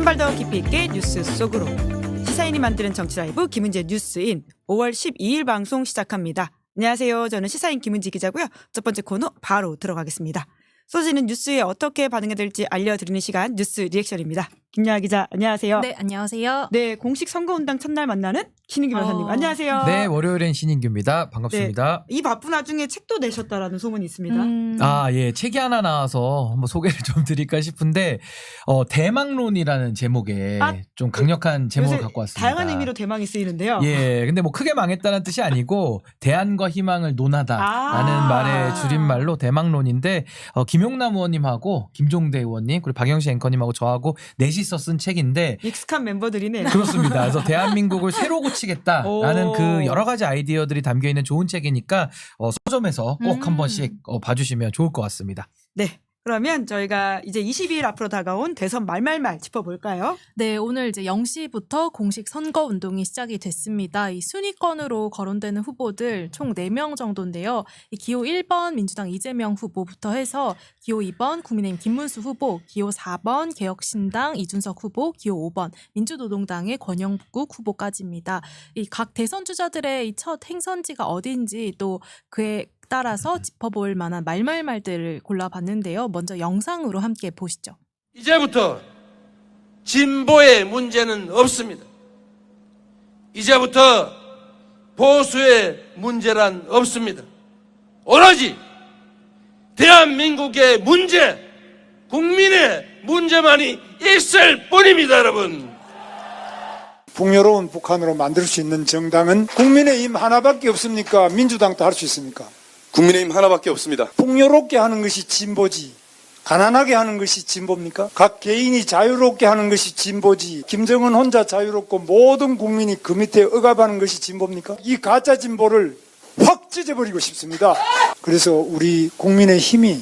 발 더 깊이 있게 뉴스 속으로 시사인이 만드는 정치 라이브 김은지의 뉴스인 5월 12일 방송 시작합니다. 안녕하세요. 저는 시사인 김은지 기자고요. 첫 번째 코너 바로 들어가겠습니다. 쏟아지는 뉴스에 어떻게 반응해야 될지 알려드리는 시간 뉴스 리액션입니다. 김여아 기자 안녕하세요. 네, 안녕하세요. 네, 공식 선거운동 첫날 만나는 신인규 변호사님 안녕하세요. 네, 월요일엔 신인규입니다. 반갑습니다. 이 바쁜 와중에 책도 내셨다라는 소문이 있습니다. 아, 예, 책이 하나 나와서 한번 소개를 좀 드릴까 싶은데 대망론이라는 제목의 좀 강력한 제목을 요새 갖고 왔습니다. 다양한 의미로 대망이 쓰이는데요. 예, 근데 뭐 크게 망했다는 뜻이 아니고 대안과 희망을 논하다라는 말의 줄임말로 대망론인데 김용남 의원님하고 김종대 의원님 그리고 박영시 앵커님하고 저하고 넷이서 쓴 책인데 익숙한 멤버들이네요. 그렇습니다. 그래서 대한민국을 새로 고치겠다라는 그 여러 가지 아이디어들이 담겨 있는 좋은 책이니까 서점에서 꼭 한 번씩 봐주시면 좋을 것 같습니다. 네. 그러면 저희가 이제 22일 앞으로 다가온 대선 말말말 짚어볼까요? 네, 오늘 이제 0시부터 공식 선거 운동이 시작이 됐습니다. 이 순위권으로 거론되는 후보들 총 4명 정도인데요. 이 기호 1번 민주당 이재명 후보부터 해서 기호 2번 국민의힘 김문수 후보, 기호 4번 개혁신당 이준석 후보, 기호 5번 민주노동당의 권영국 후보까지입니다. 이 각 대선 주자들의 이 첫 행선지가 어딘지 또 그에 따라서 짚어볼 만한 말말말들을 골라봤는데요. 먼저 영상으로 함께 보시죠. 이제부터 진보의 문제는 없습니다. 이제부터 보수의 문제란 없습니다. 오로지 대한민국의 문제, 국민의 문제만이 있을 뿐입니다, 여러분. 풍요로운 북한으로 만들 수 있는 정당은 국민의힘 하나밖에 없습니까? 민주당도 할 수 있습니까? 국민의힘 하나밖에 없습니다. 풍요롭게 하는 것이 진보지 가난하게 하는 것이 진보입니까? 각 개인이 자유롭게 하는 것이 진보지 김정은 혼자 자유롭고 모든 국민이 그 밑에 억압하는 것이 진보입니까? 이 가짜 진보를 확 찢어버리고 싶습니다. 그래서 우리 국민의힘이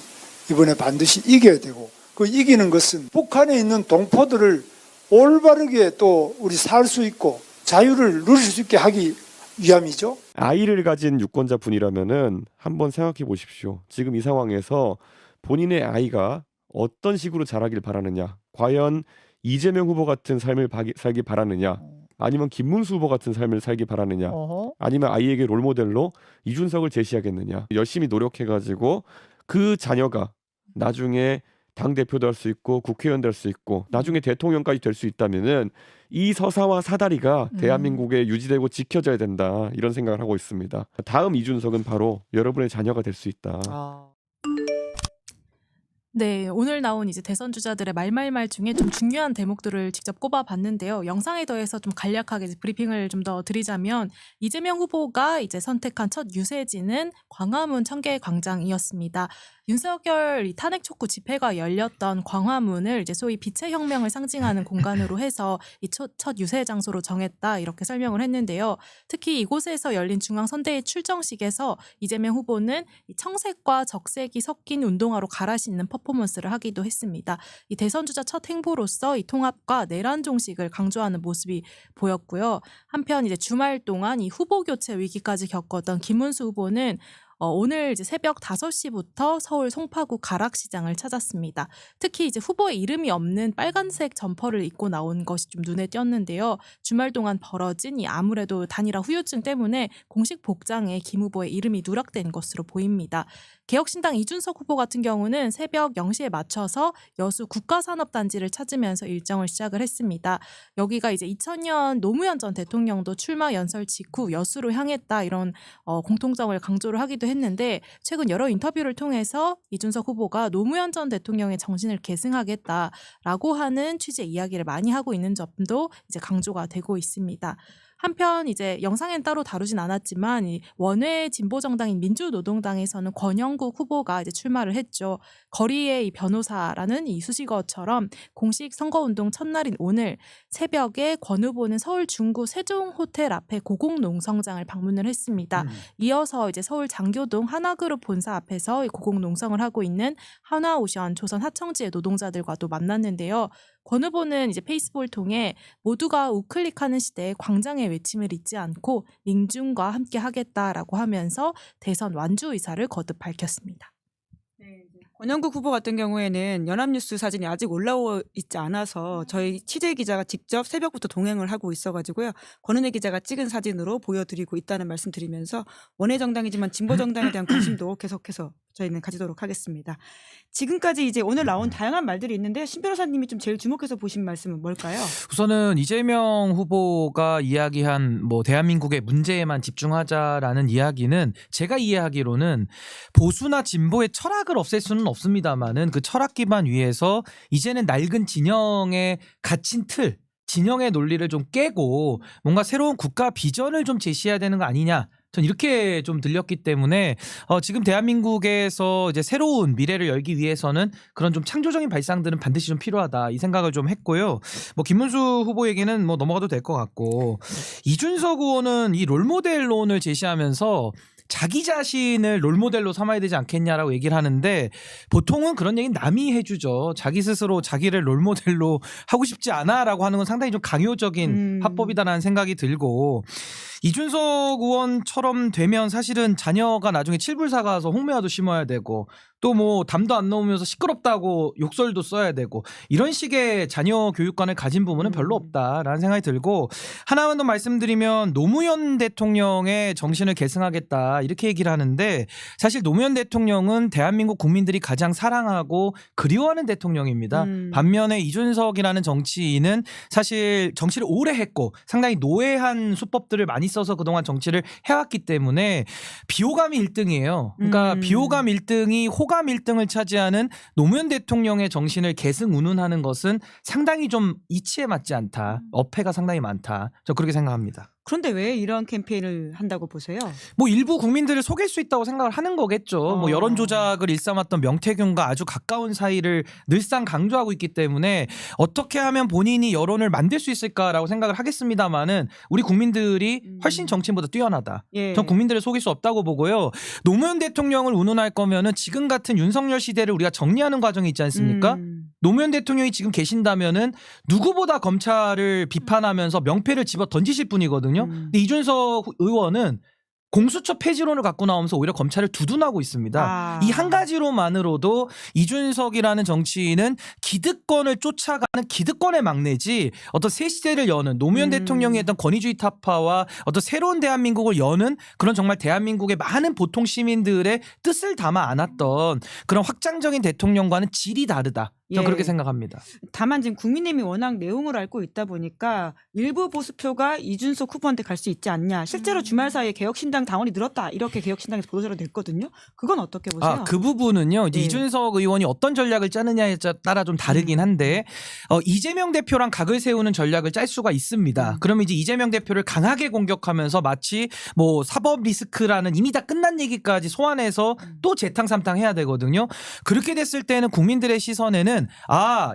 이번에 반드시 이겨야 되고 그 이기는 것은 북한에 있는 동포들을 올바르게 또 우리 살 수 있고 자유를 누릴 수 있게 하기 위함이죠. 아이를 가진 유권자 분이라면은 한번 생각해 보십시오. 지금 이 상황에서 본인의 아이가 어떤 식으로 자라길 바라느냐, 과연 이재명 후보 같은 삶을 살기 바라느냐, 아니면 김문수 후보 같은 삶을 살기 바라느냐, 아니면 아이에게 롤모델로 이준석을 제시하겠느냐. 열심히 노력해가지고 그 자녀가 나중에 당대표도 할 수 있고 국회의원도 할 수 있고 나중에 대통령까지 될 수 있다면은 이 서사와 사다리가 대한민국에 유지되고 지켜져야 된다, 이런 생각을 하고 있습니다. 다음 이준석은 바로 여러분의 자녀가 될 수 있다. 네, 오늘 나온 이제 대선 주자들의 말말말 중에 좀 중요한 대목들을 직접 꼽아봤는데요. 영상에 더해서 좀 간략하게 이제 브리핑을 좀 더 드리자면 이재명 후보가 이제 선택한 첫 유세지는 광화문 청계광장이었습니다. 윤석열 이 탄핵 촉구 집회가 열렸던 광화문을 이제 소위 빛의 혁명을 상징하는 공간으로 해서 이 첫 유세 장소로 정했다, 이렇게 설명을 했는데요. 특히 이곳에서 열린 중앙선대위 출정식에서 이재명 후보는 이 청색과 적색이 섞인 운동화로 갈아 신는 퍼포먼스를 하기도 했습니다. 이 대선 주자 첫 행보로서 이 통합과 내란 종식을 강조하는 모습이 보였고요. 한편 이제 주말 동안 이 후보 교체 위기까지 겪었던 김문수 후보는 오늘 이제 새벽 5시부터 서울 송파구 가락시장을 찾았습니다. 특히 이제 후보의 이름이 없는 빨간색 점퍼를 입고 나온 것이 좀 눈에 띄었는데요. 주말 동안 벌어진 이 아무래도 단일화 후유증 때문에 공식 복장에 김 후보의 이름이 누락된 것으로 보입니다. 개혁신당 이준석 후보 같은 경우는 새벽 0시에 맞춰서 여수 국가산업단지를 찾으면서 일정을 시작을 했습니다. 여기가 이제 2000년 노무현 전 대통령도 출마 연설 직후 여수로 향했다, 이런 공통점을 강조를 하기도 했는데 최근 여러 인터뷰를 통해서 이준석 후보가 노무현 전 대통령의 정신을 계승하겠다라고 하는 취지의 이야기를 많이 하고 있는 점도 이제 강조가 되고 있습니다. 한편 이제 영상엔 따로 다루진 않았지만 이 원외 진보 정당인 민주노동당에서는 권영국 후보가 이제 출마를 했죠. 거리의 이 변호사라는 이 수식어처럼 공식 선거운동 첫날인 오늘 새벽에 권 후보는 서울 중구 세종호텔 앞에 고공농성장을 방문을 했습니다. 이어서 이제 서울 장교동 하나그룹 본사 앞에서 고공농성을 하고 있는 한화오션 조선 하청지의 노동자들과도 만났는데요. 권 후보는 이제 페이스북을 통해 모두가 우클릭하는 시대에 광장의 외침을 잊지 않고 민중과 함께 하겠다라고 하면서 대선 완주 의사를 거듭 밝혔습니다. 권영국 후보 같은 경우에는 연합뉴스 사진이 아직 올라와 있지 않아서 저희 취재 기자가 직접 새벽부터 동행을 하고 있어가지고요. 권은혜 기자가 찍은 사진으로 보여드리고 있다는 말씀드리면서 원외 정당이지만 진보 정당에 대한 관심도 계속해서 저희는 가지도록 하겠습니다. 지금까지 이제 오늘 나온 다양한 말들이 있는데 신 변호사님이 좀 제일 주목해서 보신 말씀은 뭘까요? 우선은 이재명 후보가 이야기한 뭐 대한민국의 문제에만 집중하자라는 이야기는 제가 이해하기로는 보수나 진보의 철학을 없앨 수는 없습니다만은 그 철학 기반 위에서 이제는 낡은 진영에 갇힌 틀, 진영의 논리를 좀 깨고 뭔가 새로운 국가 비전을 좀 제시해야 되는 거 아니냐. 전 이렇게 좀 들렸기 때문에 지금 대한민국에서 이제 새로운 미래를 열기 위해서는 그런 좀 창조적인 발상들은 반드시 좀 필요하다 이 생각을 좀 했고요. 뭐 김문수 후보 얘기는 뭐 넘어가도 될 것 같고 이준석 의원은 이 롤모델론을 제시하면서 자기 자신을 롤모델로 삼아야 되지 않겠냐라고 얘기를 하는데 보통은 그런 얘기는 남이 해주죠. 자기 스스로 자기를 롤모델로 하고 싶지 않아라고 하는 건 상당히 좀 강요적인 화법이다라는 생각이 들고 이준석 의원처럼 되면 사실은 자녀가 나중에 칠불사 가서 홍매화도 심어야 되고 또 뭐 담도 안 넣으면서 시끄럽다고 욕설도 써야 되고 이런 식의 자녀 교육관을 가진 부분은 별로 없다라는 생각이 들고 하나만 더 말씀드리면 노무현 대통령의 정신을 계승하겠다 이렇게 얘기를 하는데 사실 노무현 대통령은 대한민국 국민들이 가장 사랑하고 그리워하는 대통령입니다. 반면에 이준석이라는 정치인은 사실 정치를 오래 했고 상당히 노예한 수법들을 많이 써서 그동안 정치를 해왔기 때문에 비호감이 1등이에요. 그러니까 비호감 1등이 호감 1등을 차지하는 노무현 대통령의 정신을 계승 운운하는 것은 상당히 좀 이치에 맞지 않다. 어폐가 상당히 많다. 저 그렇게 생각합니다. 그런데 왜 이런 캠페인을 한다고 보세요? 뭐 일부 국민들을 속일 수 있다고 생각을 하는 거겠죠. 뭐 여론 조작을 일삼았던 명태균과 아주 가까운 사이를 늘상 강조하고 있기 때문에 어떻게 하면 본인이 여론을 만들 수 있을까라고 생각을 하겠습니다만은 우리 국민들이 훨씬 정치인보다 뛰어나다. 예. 전 국민들을 속일 수 없다고 보고요. 노무현 대통령을 운운할 거면은 지금 같은 윤석열 시대를 우리가 정리하는 과정이 있지 않습니까? 노무현 대통령이 지금 계신다면은 누구보다 검찰을 비판하면서 명패를 집어 던지실 분이거든요. 근데 이준석 의원은 공수처 폐지론을 갖고 나오면서 오히려 검찰을 두둔하고 있습니다. 이 한 가지로만으로도 이준석이라는 정치인은 기득권을 쫓아가는 기득권의 막내지 어떤 새 시대를 여는 노무현 대통령이 했던 권위주의 타파와 어떤 새로운 대한민국을 여는 그런 정말 대한민국의 많은 보통 시민들의 뜻을 담아 안았던 그런 확장적인 대통령과는 질이 다르다. 저는 예. 그렇게 생각합니다. 다만 지금 국민의힘이 워낙 내용을 알고 있다 보니까 일부 보수표가 이준석 후보한테 갈 수 있지 않냐. 실제로 주말 사이에 개혁신당 당원이 늘었다. 이렇게 개혁신당에서 보도자료 냈거든요. 그건 어떻게 보세요? 그 부분은요. 이제 네. 이준석 의원이 어떤 전략을 짜느냐에 따라 좀 다르긴 한데 이재명 대표랑 각을 세우는 전략을 짤 수가 있습니다. 그러면 이제 이재명 대표를 강하게 공격하면서 마치 뭐 사법 리스크라는 이미 다 끝난 얘기까지 소환해서 또 재탕삼탕 해야 되거든요. 그렇게 됐을 때는 국민들의 시선에는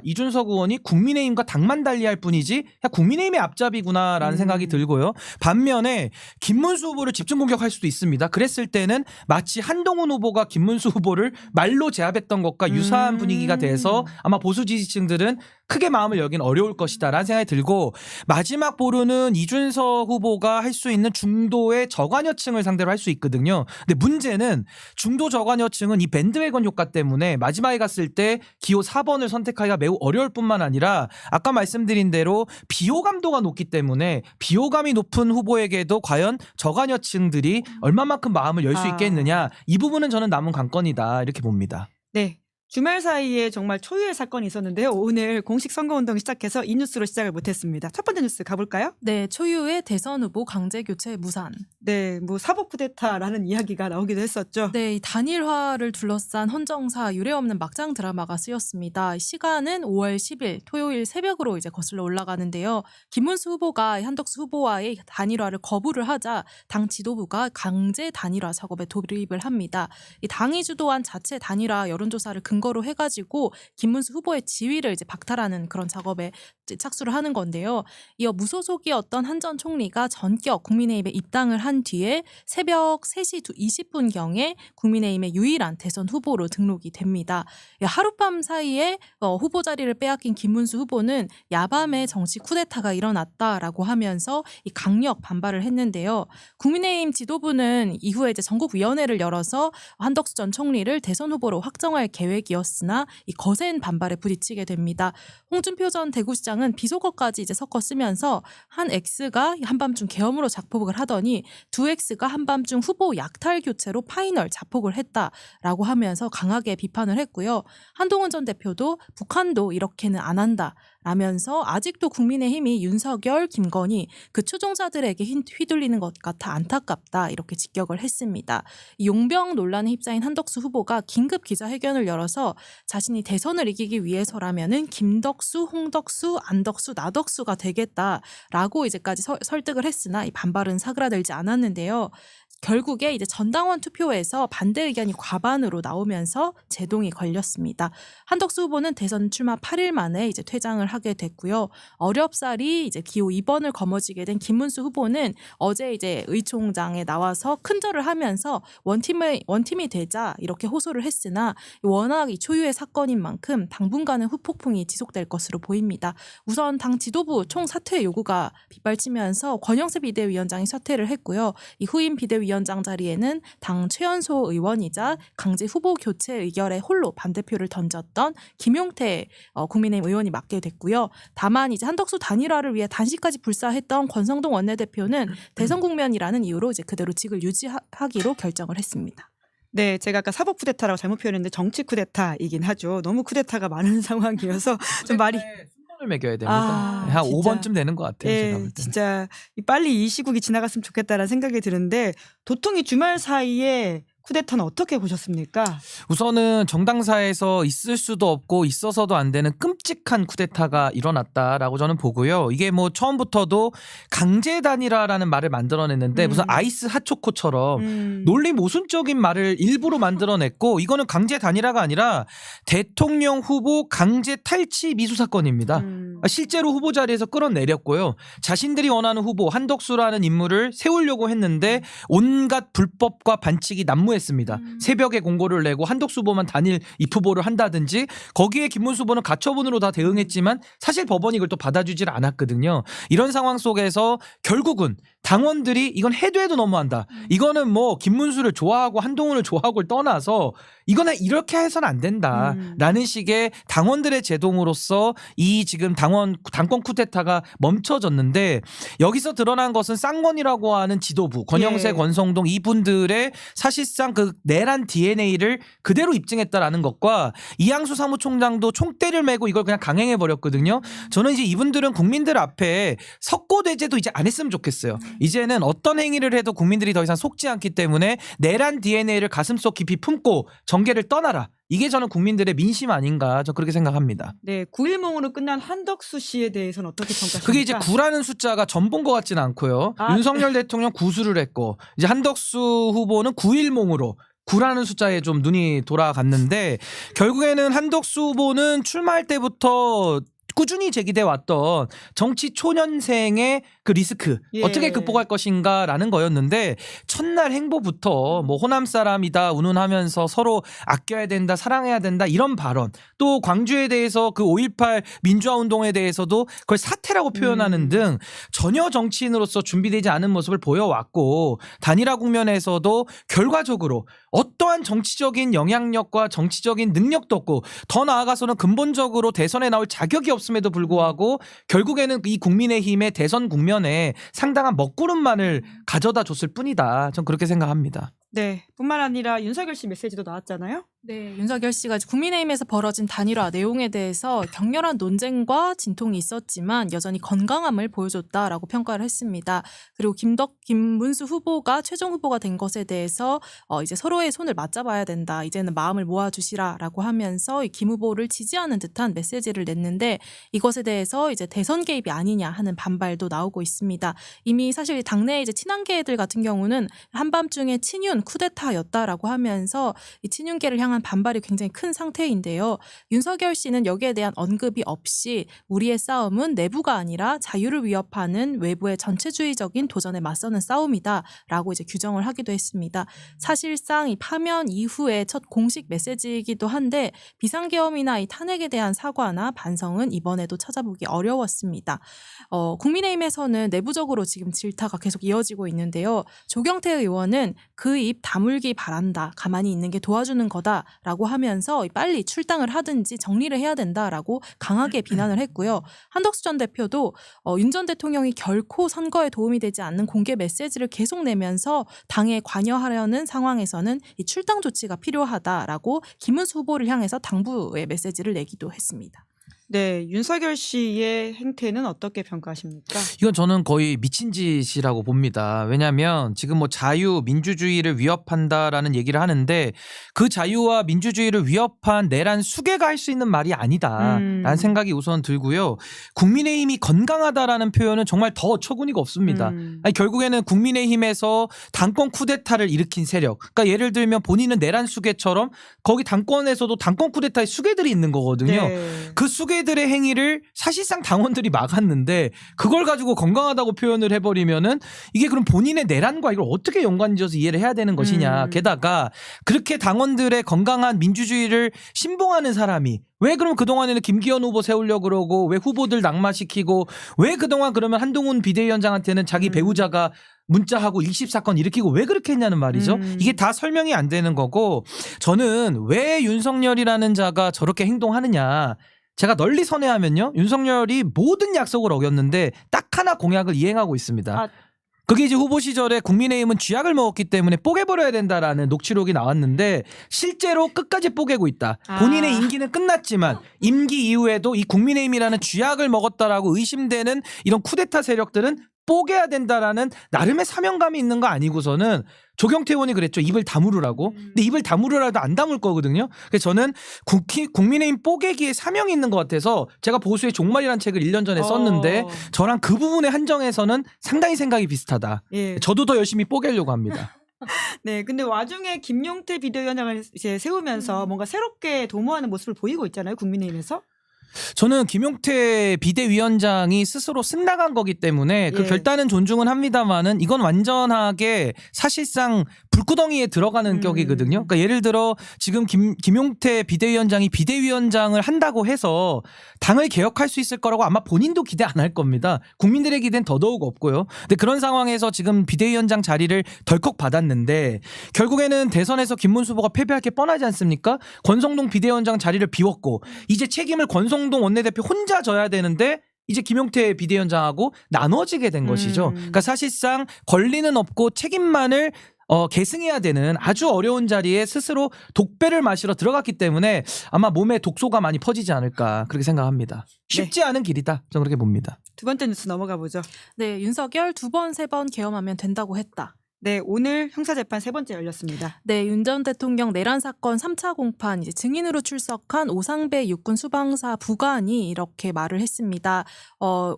이준석 의원이 국민의힘과 당만 달리할 뿐이지 국민의힘의 앞잡이구나라는 생각이 들고요. 반면에 김문수 후보를 집중 공격할 수도 있습니다. 그랬을 때는 마치 한동훈 후보가 김문수 후보를 말로 제압했던 것과 유사한 분위기가 돼서 아마 보수 지지층들은 크게 마음을 열긴 어려울 것이다라는 생각이 들고 마지막 보루는 이준석 후보가 할 수 있는 중도의 저관여층을 상대로 할 수 있거든요. 근데 문제는 중도 저관여층은 이 밴드웨건 효과 때문에 마지막에 갔을 때 기호 4번을 선택하기가 매우 어려울 뿐만 아니라 아까 말씀드린 대로 비호감도가 높기 때문에 비호감이 높은 후보에게도 과연 저관여층들이 얼마만큼 마음을 열 수 있겠느냐 이 부분은 저는 남은 관건이다 이렇게 봅니다. 네. 주말 사이에 정말 초유의 사건이 있었는데요. 오늘 공식 선거운동이 시작해서 이 뉴스로 시작을 못했습니다. 첫 번째 뉴스 가볼까요? 네, 초유의 대선 후보 강제교체 무산. 네, 뭐 사법 쿠데타라는 이야기가 나오기도 했었죠. 네, 이 단일화를 둘러싼 헌정사 유례없는 막장 드라마가 쓰였습니다. 시간은 5월 10일 토요일 새벽으로 이제 거슬러 올라가는데요. 김문수 후보가 한덕수 후보와의 단일화를 거부를 하자 당 지도부가 강제 단일화 작업에 돌입을 합니다. 이 당이 주도한 자체 단일화 여론조사를 근거로 근거로 해가지고 김문수 후보의 지위를 이제 박탈하는 그런 작업에 이제 착수를 하는 건데요. 이어 무소속이었던 한 전 총리가 전격 국민의힘에 입당을 한 뒤에 새벽 3시 20분경에 국민의힘의 유일한 대선 후보로 등록이 됩니다. 하룻밤 사이에 후보 자리를 빼앗긴 김문수 후보는 야밤에 정치 쿠데타가 일어났다라고 하면서 이 강력 반발을 했는데요. 국민의힘 지도부는 이후에 이제 전국위원회를 열어서 한덕수 전 총리를 대선 후보로 확정할 계획이었으나 이 거센 반발에 부딪히게 됩니다. 홍준표 전 대구시장은 비속어까지 이제 섞어 쓰면서 한 X가 한밤중 계엄으로 자폭을 하더니 두 X가 한밤중 후보 약탈 교체로 파이널 자폭을 했다라고 하면서 강하게 비판을 했고요. 한동훈 전 대표도 북한도 이렇게는 안 한다. 라면서 아직도 국민의힘이 윤석열, 김건희 그 추종자들에게 휘둘리는 것 같아 안타깝다 이렇게 직격을 했습니다. 이 용병 논란에 휩싸인 한덕수 후보가 긴급 기자회견을 열어서 자신이 대선을 이기기 위해서라면은 김덕수, 홍덕수, 안덕수, 나덕수가 되겠다라고 이제까지 설득을 했으나 이 반발은 사그라들지 않았는데요. 결국에 이제 전당원 투표에서 반대 의견이 과반으로 나오면서 제동이 걸렸습니다. 한덕수 후보는 대선 출마 8일 만에 이제 퇴장을 하게 됐고요. 어렵사리 이제 기호 2번을 거머쥐게 된 김문수 후보는 어제 이제 의총장에 나와서 큰절을 하면서 원팀이 되자 이렇게 호소를 했으나 워낙 이 초유의 사건인 만큼 당분간은 후폭풍이 지속될 것으로 보입니다. 우선 당 지도부 총 사퇴 요구가 빗발치면서 권영세 비대위원장이 사퇴를 했고요. 이 후임 비대위원장 자리에는 당 최연소 의원이자 강제 후보 교체 의결에 홀로 반대표를 던졌던 김용태 국민의힘 의원이 맡게 됐고요. 다만 이제 한덕수 단일화를 위해 단식까지 불사했던 권성동 원내대표는 대선 국면이라는 이유로 이제 그대로 직을 유지하기로 결정을 했습니다. 네, 제가 아까 사법 쿠데타라고 잘못 표현했는데 정치 쿠데타이긴 하죠. 너무 쿠데타가 많은 상황이어서 좀 말이 순번을 매겨야 됩니다. 한 진짜. 5번쯤 되는 것 같아요. 제가 볼 예, 때는. 진짜 빨리 이 시국이 지나갔으면 좋겠다라는 생각이 드는데 도통이 주말 사이에 쿠데타는 어떻게 보셨습니까? 우선은 정당사에서 있을 수도 없고 있어서도 안 되는 끔찍한 쿠데타가 일어났다라고 저는 보고요. 이게 뭐 처음부터도 강제 단일화라는 말을 만들어냈는데 무슨 아이스 핫초코처럼 논리 모순적인 말을 일부러 만들어냈고 이거는 강제 단일화가 아니라 대통령 후보 강제 탈취 미수 사건입니다. 실제로 후보 자리에서 끌어내렸고요. 자신들이 원하는 후보 한덕수라는 인물을 세우려고 했는데 온갖 불법과 반칙이 난무했습니다. 새벽에 공고를 내고 한덕수 후보만 단일 입후보를 한다든지 거기에 김문수 후보는 가처분으로 다 대응했지만 사실 법원이 이걸 또 받아주질 않았거든요. 이런 상황 속에서 결국은 당원들이 이건 해도 너무한다. 이거는 뭐 김문수를 좋아하고 한동훈을 좋아하고를 떠나서 이거는 이렇게 해서는 안 된다라는 식의 당원들의 제동으로서 이 지금 당권 쿠데타가 멈춰졌는데 여기서 드러난 것은 쌍권이라고 하는 지도부 권영세, 예. 권성동 이분들의 사실상 그 내란 DNA를 그대로 입증했다라는 것과 이양수 사무총장도 총대를 메고 이걸 그냥 강행해 버렸거든요. 저는 이제 이분들은 국민들 앞에 석고대죄도 이제 안 했으면 좋겠어요. 이제는 어떤 행위를 해도 국민들이 더 이상 속지 않기 때문에 내란 DNA를 가슴속 깊이 품고 정계를 떠나라. 이게 저는 국민들의 민심 아닌가 저 그렇게 생각합니다. 네, 9.10으로 끝난 한덕수 씨에 대해서는 어떻게 평가하십니까? 그게 이제 9라는 숫자가 전본 것 같지는 않고요. 윤석열 대통령 9수를 했고 이제 한덕수 후보는 9.10으로 9라는 숫자에 좀 눈이 돌아갔는데 결국에는 한덕수 후보는 출마할 때부터 꾸준히 제기돼 왔던 정치 초년생의 그 리스크 예. 어떻게 극복할 것인가라는 거였는데 첫날 행보부터 뭐 호남 사람이다 운운하면서 서로 아껴야 된다 사랑해야 된다 이런 발언 또 광주에 대해서 그 5.18 민주화 운동에 대해서도 그걸 사태라고 표현하는 등 전혀 정치인으로서 준비되지 않은 모습을 보여왔고 단일화 국면에서도 결과적으로 어떠한 정치적인 영향력과 정치적인 능력도 없고 더 나아가서는 근본적으로 대선에 나올 자격이 없음에도 불구하고 결국에는 이 국민의힘의 대선 국면에 상당한 먹구름만을 가져다 줬을 뿐이다. 전 그렇게 생각합니다. 네, 뿐만 아니라 윤석열 씨 메시지도 나왔잖아요. 네, 윤석열 씨가 국민의힘에서 벌어진 단일화 내용에 대해서 격렬한 논쟁과 진통이 있었지만 여전히 건강함을 보여줬다라고 평가를 했습니다. 그리고 김문수 후보가 최종 후보가 된 것에 대해서 이제 서로의 손을 맞잡아야 된다. 이제는 마음을 모아주시라라고 하면서 김 후보를 지지하는 듯한 메시지를 냈는데 이것에 대해서 이제 대선 개입이 아니냐 하는 반발도 나오고 있습니다. 이미 사실 당내 이제 친한계들 같은 경우는 한밤중에 친윤 쿠데타였다라고 하면서 이 친윤계를 향한 향한 반발이 굉장히 큰 상태인데요. 윤석열 씨는 여기에 대한 언급이 없이 우리의 싸움은 내부가 아니라 자유를 위협하는 외부의 전체주의적인 도전에 맞서는 싸움이다라고 이제 규정을 하기도 했습니다. 사실상 이 파면 이후에 첫 공식 메시지이기도 한데 비상계엄이나 이 탄핵에 대한 사과나 반성은 이번에도 찾아보기 어려웠습니다. 국민의힘에서는 내부적으로 지금 질타가 계속 이어지고 있는데요. 조경태 의원은 그 입 다물기 바란다. 가만히 있는 게 도와주는 거다라고 하면서 빨리 출당을 하든지 정리를 해야 된다라고 강하게 비난을 했고요. 한덕수 전 대표도 윤 전 대통령이 결코 선거에 도움이 되지 않는 공개 메시지를 계속 내면서 당에 관여하려는 상황에서는 이 출당 조치가 필요하다라고 김문수 후보를 향해서 당부의 메시지를 내기도 했습니다. 네, 윤석열 씨의 행태는 어떻게 평가하십니까? 이건 저는 거의 미친 짓이라고 봅니다. 왜냐하면 지금 뭐 자유, 민주주의를 위협한다라는 얘기를 하는데 그 자유와 민주주의를 위협한 내란 수괴가 할 수 있는 말이 아니다라는 생각이 우선 들고요. 국민의힘이 건강하다라는 표현은 정말 더 어처구니가 없습니다. 아니, 결국에는 국민의힘에서 당권 쿠데타를 일으킨 세력. 그러니까 예를 들면 본인은 내란 수괴처럼 거기 당권에서도 당권 쿠데타의 수괴들이 있는 거거든요. 네. 그 수괴들의 행위를 사실상 당원들이 막았는데 그걸 가지고 건강하다고 표현을 해버리면은 이게 그럼 본인의 내란과 이걸 어떻게 연관지어서 이해를 해야 되는 것이냐. 게다가 그렇게 당원들의 건강한 민주주의를 신봉하는 사람이 왜 그럼 그동안에는 김기현 후보 세우려고 그러고 왜 후보들 낙마시키고 왜 그동안 그러면 한동훈 비대위원장한테는 자기 배우자가 문자하고 일십 사건 일으키고 왜 그렇게 했냐는 말이죠. 이게 다 설명이 안 되는 거고 저는 왜 윤석열이라는 자가 저렇게 행동하느냐. 제가 널리 선회하면요. 윤석열이 모든 약속을 어겼는데 딱 하나 공약을 이행하고 있습니다. 그게 이제 후보 시절에 국민의힘은 쥐약을 먹었기 때문에 뽀개버려야 된다라는 녹취록이 나왔는데 실제로 끝까지 뽀개고 있다. 본인의 임기는 끝났지만 임기 이후에도 이 국민의힘이라는 쥐약을 먹었다라고 의심되는 이런 쿠데타 세력들은 뽀개야 된다라는 나름의 사명감이 있는 거 아니고서는 조경태 의원이 그랬죠. 입을 다물으라고. 근데 입을 다물으라도 안 다물 거거든요. 그래서 저는 국민의힘 뽀개기에 사명이 있는 것 같아서 제가 보수의 종말이라는 책을 1년 전에 썼는데 저랑 그 부분의 한정에서는 상당히 생각이 비슷하다. 예. 저도 더 열심히 뽀개려고 합니다. 네, 근데 와중에 김용태 비대위원장을 이제 세우면서 뭔가 새롭게 도모하는 모습을 보이고 있잖아요, 국민의힘에서. 저는 김용태 비대위원장이 스스로 승낙한 거기 때문에 그 예. 결단은 존중은 합니다만은 이건 완전하게 사실상 불구덩이에 들어가는 격이거든요. 그러니까 예를 들어 지금 김용태 비대위원장이 비대위원장을 한다고 해서 당을 개혁할 수 있을 거라고 아마 본인도 기대 안 할 겁니다. 국민들의 기대는 더더욱 없고요. 근데 그런 상황에서 지금 비대위원장 자리를 덜컥 받았는데 결국에는 대선에서 김문수 후보가 패배할 게 뻔하지 않습니까? 권성동 비대위원장 자리를 비웠고 이제 책임을 권성동 원내대표 혼자 져야 되는데 이제 김용태 비대위원장하고 나눠지게 된 것이죠. 그러니까 사실상 권리는 없고 책임만을 계승해야 되는 아주 어려운 자리에 스스로 독배를 마시러 들어갔기 때문에 아마 몸에 독소가 많이 퍼지지 않을까 그렇게 생각합니다. 쉽지 않은 길이다. 저는 그렇게 봅니다. 두 번째 뉴스 넘어가 보죠. 네, 윤석열 2번, 3번 계엄하면 된다고 했다. 네, 오늘 형사재판 세 번째 열렸습니다. 네, 윤 전 대통령 내란 사건 3차 공판 이제 증인으로 출석한 오상배 육군 수방사 부관이 이렇게 말을 했습니다.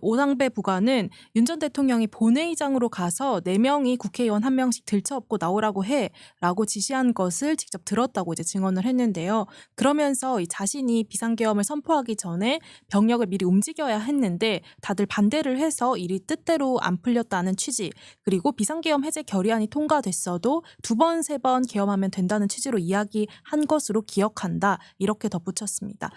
오상배 부관은 윤 전 대통령이 본회의장으로 가서 4명이 국회의원 1명씩 들쳐업고 나오라고 해라고 지시한 것을 직접 들었다고 이제 증언을 했는데요. 그러면서 이 자신이 비상계엄을 선포하기 전에 병력을 미리 움직여야 했는데 다들 반대를 해서 일이 뜻대로 안 풀렸다는 취지, 그리고 비상계엄 해제 결의안이 통과됐어도 2번, 3번 계엄하면 된다는 취지로 이야기한 것으로 기억한다. 이렇게 덧붙였습니다.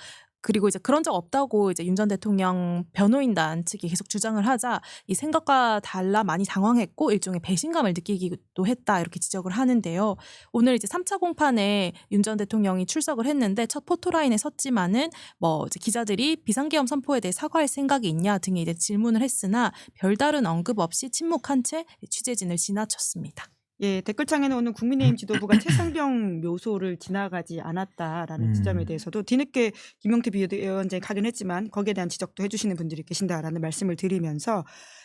그리고 이제 그런 적 없다고 이제 윤 전 대통령 변호인단 측이 계속 주장을 하자 이 생각과 달라 많이 당황했고 일종의 배신감을 느끼기도 했다 이렇게 지적을 하는데요. 오늘 이제 3차 공판에 윤 전 대통령이 출석을 했는데 첫 포토라인에 섰지만은 뭐 이제 기자들이 비상계엄 선포에 대해 사과할 생각이 있냐 등의 이제 질문을 했으나 별다른 언급 없이 침묵한 채 취재진을 지나쳤습니다. 예, 댓글창에는 오늘 국민의힘 지도부가 최상병 묘소를 지나가지 않았다라는 지점에 대해서도 뒤늦게 김용태 비대위원장이 가긴 했지만 거기에 대한 지적도 해주시는 분들이 계신다라는 말씀을 드리면서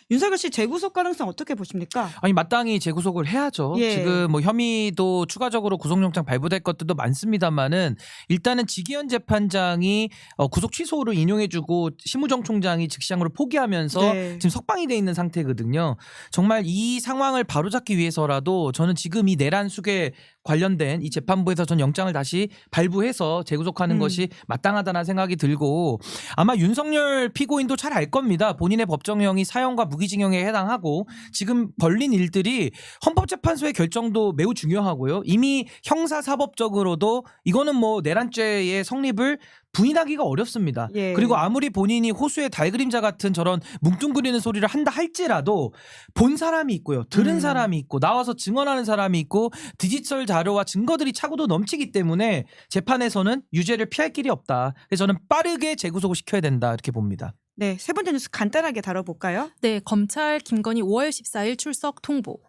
윤석열 씨 재구속 가능성 어떻게 보십니까? 아니 마땅히 재구속을 해야죠. 예. 지금 뭐 혐의도 추가적으로 구속영장 발부될 것들도 많습니다만은 일단은 지기현 재판장이 구속 취소를 인용해주고 심우정 총장이 즉시항으로 포기하면서 네. 지금 석방이 돼 있는 상태거든요. 정말 이 상황을 바로잡기 위해서라도 저는 지금 이 내란 수괴 관련된 이 재판부에서 전 영장을 다시 발부해서 재구속하는 것이 마땅하다는 생각이 들고 아마 윤석열 피고인도 잘 알 겁니다. 본인의 법정형이 사형과 무기징역에 해당하고 지금 벌린 일들이 헌법재판소의 결정도 매우 중요하고요. 이미 형사사법적으로도 이거는 뭐 내란죄의 성립을 부인하기가 어렵습니다. 예. 그리고 아무리 본인이 호수의 달그림자 같은 저런 뭉뚱그리는 소리를 한다 할지라도 본 사람이 있고요. 들은 사람이 있고 나와서 증언하는 사람이 있고 디지털 자료와 증거들이 차고도 넘치기 때문에 재판에서는 유죄를 피할 길이 없다. 그래서 저는 빠르게 재구속을 시켜야 된다 이렇게 봅니다. 네, 세 번째 뉴스 간단하게 다뤄볼까요? 네, 검찰 김건희 5월 14일 출석 통보.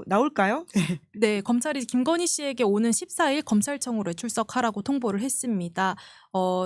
나올까요? 네, 검찰이 김건희 씨에게 오는 14일 검찰청으로 출석하라고 통보를 했습니다.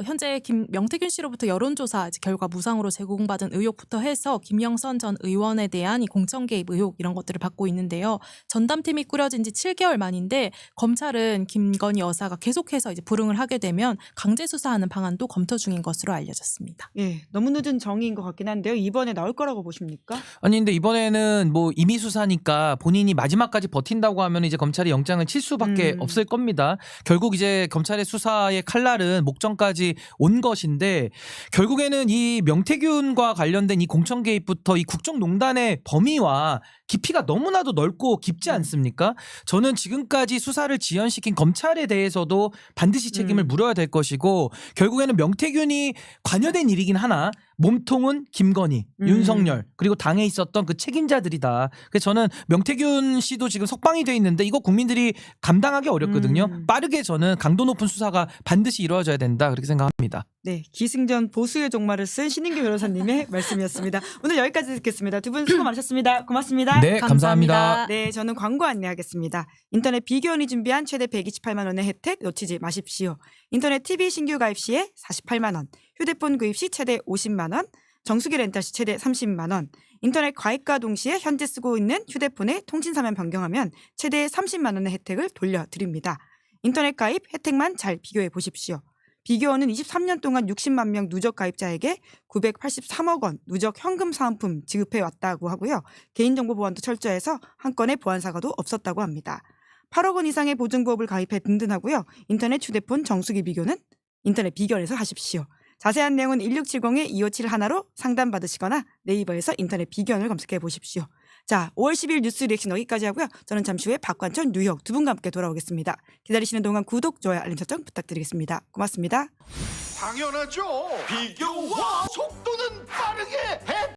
현재 명태균 씨로부터 여론조사 결과 무상으로 제공받은 의혹부터 해서 김영선 전 의원에 대한 이 공천 개입 의혹 이런 것들을 받고 있는데요. 전담팀이 꾸려진 지 7개월 만인데 검찰은 김건희 여사가 계속해서 이제 불응을 하게 되면 강제 수사하는 방안도 검토 중인 것으로 알려졌습니다. 예, 너무 늦은 정의인 것 같긴 한데요. 이번에 나올 거라고 보십니까? 아니 근데 이번에는 뭐 임의 수사니까 본인이 마지막까지 버틴다고 하면 이제 검찰이 영장을 칠 수밖에 없을 겁니다. 결국 이제 검찰의 수사의 칼날은 목전까지 온 것인데 결국에는 이 명태균과 관련된 이 공천 개입부터 이 국정농단의 범위와 깊이가 너무나도 넓고 깊지 않습니까? 저는 지금까지 수사를 지연시킨 검찰에 대해서도 반드시 책임을 물어야 될 것이고 결국에는 명태균이 관여된 일이긴 하나 몸통은 김건희, 윤석열 그리고 당에 있었던 그 책임자들이다. 그래서 저는 명태균 씨도 지금 석방이 돼 있는데 이거 국민들이 감당하기 어렵거든요. 빠르게 저는 강도 높은 수사가 반드시 이루어져야 된다 그렇게 생각합니다. 네, 기승전 보수의 종말을 쓴 신인규 변호사님의 말씀이었습니다. 오늘 여기까지 듣겠습니다. 두 분 수고 많으셨습니다. 고맙습니다. 네, 감사합니다. 네, 저는 광고 안내하겠습니다. 인터넷 비교원이 준비한 최대 128만 원의 혜택 놓치지 마십시오. 인터넷 TV 신규 가입 시에 48만 원, 휴대폰 구입 시 최대 50만 원, 정수기 렌탈 시 최대 30만 원, 인터넷 가입과 동시에 현재 쓰고 있는 휴대폰의 통신사면 변경하면 최대 30만 원의 혜택을 돌려드립니다. 인터넷 가입 혜택만 잘 비교해 보십시오. 비교원은 23년 동안 60만 명 누적 가입자에게 983억 원 누적 현금 사은품 지급해 왔다고 하고요. 개인정보 보안도 철저해서 한 건의 보안 사고도 없었다고 합니다. 8억 원 이상의 보증보험을 가입해 든든하고요. 인터넷 휴대폰 정수기 비교는 인터넷 비교원에서 하십시오. 자세한 내용은 1670-2571로 상담받으시거나 네이버에서 인터넷 비교원을 검색해 보십시오. 자, 5월 10일 뉴스 리액션 여기까지 하고요. 저는 잠시 후에 박관천, 뉴욕 두 분과 함께 돌아오겠습니다. 기다리시는 동안 구독, 좋아요, 알림 설정 부탁드리겠습니다. 고맙습니다. 당연하죠. 비교와 속도는 빠르게 해.